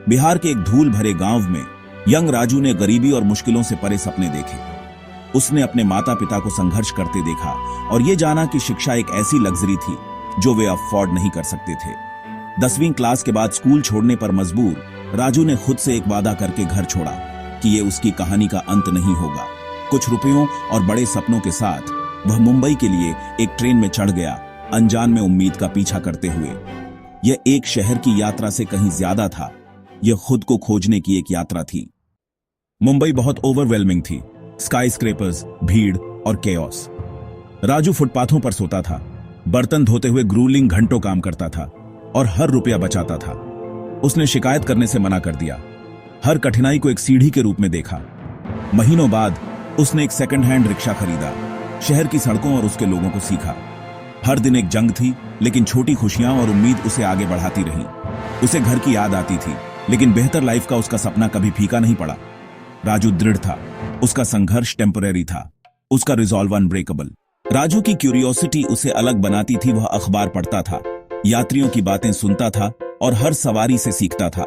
बिहार के एक धूल भरे गांव में यंग राजू ने गरीबी और मुश्किलों से परे सपने देखे। उसने अपने माता पिता को संघर्ष करते देखा और ये जाना कि शिक्षा एक ऐसी लग्जरी थी जो वे अफोर्ड नहीं कर सकते थे। 10वीं क्लास के बाद स्कूल छोड़ने पर मजबूर राजू ने खुद से एक वादा करके घर छोड़ा कि ये उसकी कहानी का अंत नहीं होगा। कुछ रुपयों और बड़े सपनों के साथ वह मुंबई के लिए एक ट्रेन में चढ़ गया, अनजान में उम्मीद का पीछा करते हुए। यह एक शहर की यात्रा से कहीं ज्यादा था, यह खुद को खोजने की एक यात्रा थी। मुंबई बहुत ओवरवेलमिंग थी, स्काई स्क्रेपर्स, भीड़ और केओस। राजू फुटपाथों पर सोता था, बर्तन धोते हुए ग्रूलिंग घंटों काम करता था और हर रुपया बचाता था। उसने शिकायत करने से मना कर दिया, हर कठिनाई को एक सीढ़ी के रूप में देखा। महीनों बाद उसने एक सेकंड हैंड रिक्शा खरीदा, शहर की सड़कों और उसके लोगों को सीखा। हर दिन एक जंग थी, लेकिन छोटी खुशियां और उम्मीद उसे आगे बढ़ाती रही। उसे घर की याद आती थी, लेकिन बेहतर लाइफ का उसका सपना कभी फीका नहीं पड़ा। राजू दृढ़ था, उसका संघर्ष टेम्परेरी था, उसका रिजॉल्व अनब्रेकेबल। राजू की क्यूरियोसिटी उसे अलग बनाती थी। वह अखबार पढ़ता था, यात्रियों की बातें सुनता था और हर सवारी से सीखता था।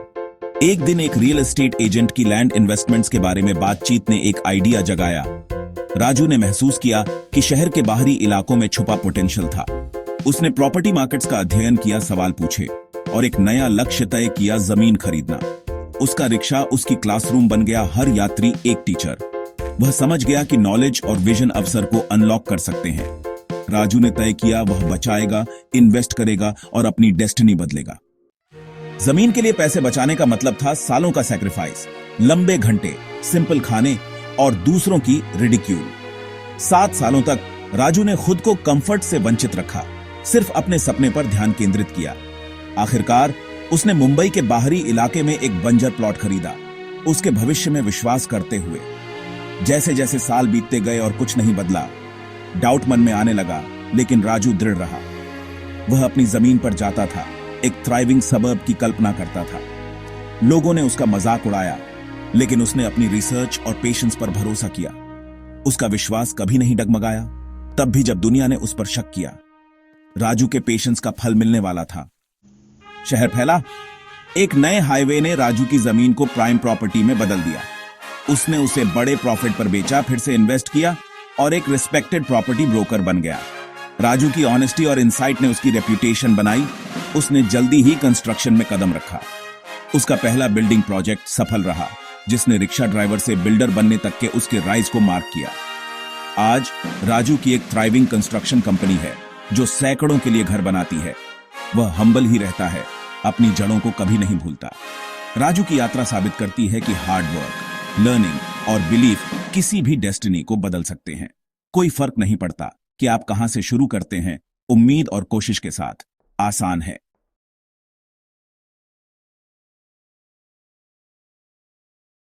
एक दिन एक रियल एस्टेट एजेंट की लैंड इन्वेस्टमेंट्स के बारे में बातचीत ने एक आइडिया जगाया। राजू ने महसूस किया कि शहर के बाहरी इलाकों में छुपा पोटेंशियल था। उसने प्रॉपर्टी मार्केट्स का अध्ययन किया, सवाल पूछे और एक नया लक्ष्य तय किया, जमीन खरीदना। उसका रिक्शा उसकी क्लासरूम बन गया, हर यात्री एक टीचर। वह समझ गया कि नॉलेज और विजन अवसर को अनलॉक कर सकते हैं। राजू ने तय किया, वह बचाएगा, इन्वेस्ट करेगा और अपनी डेस्टिनी बदलेगा। जमीन के लिए पैसे बचाने का मतलब था सालों का सैक्रिफाइस, लंबे घंटे, सिंपल खाने और दूसरों की रिडिक्यूल। 7 सालों तक राजू ने खुद को कंफर्ट से वंचित रखा, सिर्फ अपने सपने पर ध्यान केंद्रित किया। आखिरकार उसने मुंबई के बाहरी इलाके में एक बंजर प्लॉट खरीदा, उसके भविष्य में विश्वास करते हुए। जैसे जैसे साल बीतते गए और कुछ नहीं बदला, डाउट मन में आने लगा, लेकिन राजू दृढ़ रहा। वह अपनी जमीन पर जाता था, एक थ्राइविंग सबर्ब की कल्पना करता था। लोगों ने उसका मजाक उड़ाया, लेकिन उसने अपनी रिसर्च और पेशेंस पर भरोसा किया। उसका विश्वास कभी नहीं डगमगाया, तब भी जब दुनिया ने उस पर शक किया। राजू के पेशेंस का फल मिलने वाला था। शहर फैला, एक नए हाईवे ने राजू की जमीन को प्राइम प्रॉपर्टी में बदल दिया। उसने उसे बड़े प्रॉफिट पर बेचा, फिर से इन्वेस्ट किया और एक रिस्पेक्टेड प्रॉपर्टी ब्रोकर बन गया। राजू की ऑनेस्टी और इंसाइट ने उसकी रेप्यूटेशन बनाई। उसने जल्दी ही कंस्ट्रक्शन में कदम रखा। उसका पहला बिल्डिंग प्रोजेक्ट सफल रहा, जिसने रिक्शा ड्राइवर से बिल्डर बनने तक के उसके राइज को मार्क किया। आज राजू की एक थ्राइविंग कंस्ट्रक्शन कंपनी है जो सैकड़ों के लिए घर बनाती है। वह हम्बल ही रहता है, अपनी जड़ों को कभी नहीं भूलता। राजू की यात्रा साबित करती है कि हार्ड वर्क, लर्निंग और बिलीफ किसी भी डेस्टिनी को बदल सकते हैं। कोई फर्क नहीं पड़ता कि आप कहां से शुरू करते हैं, उम्मीद और कोशिश के साथ आसान है।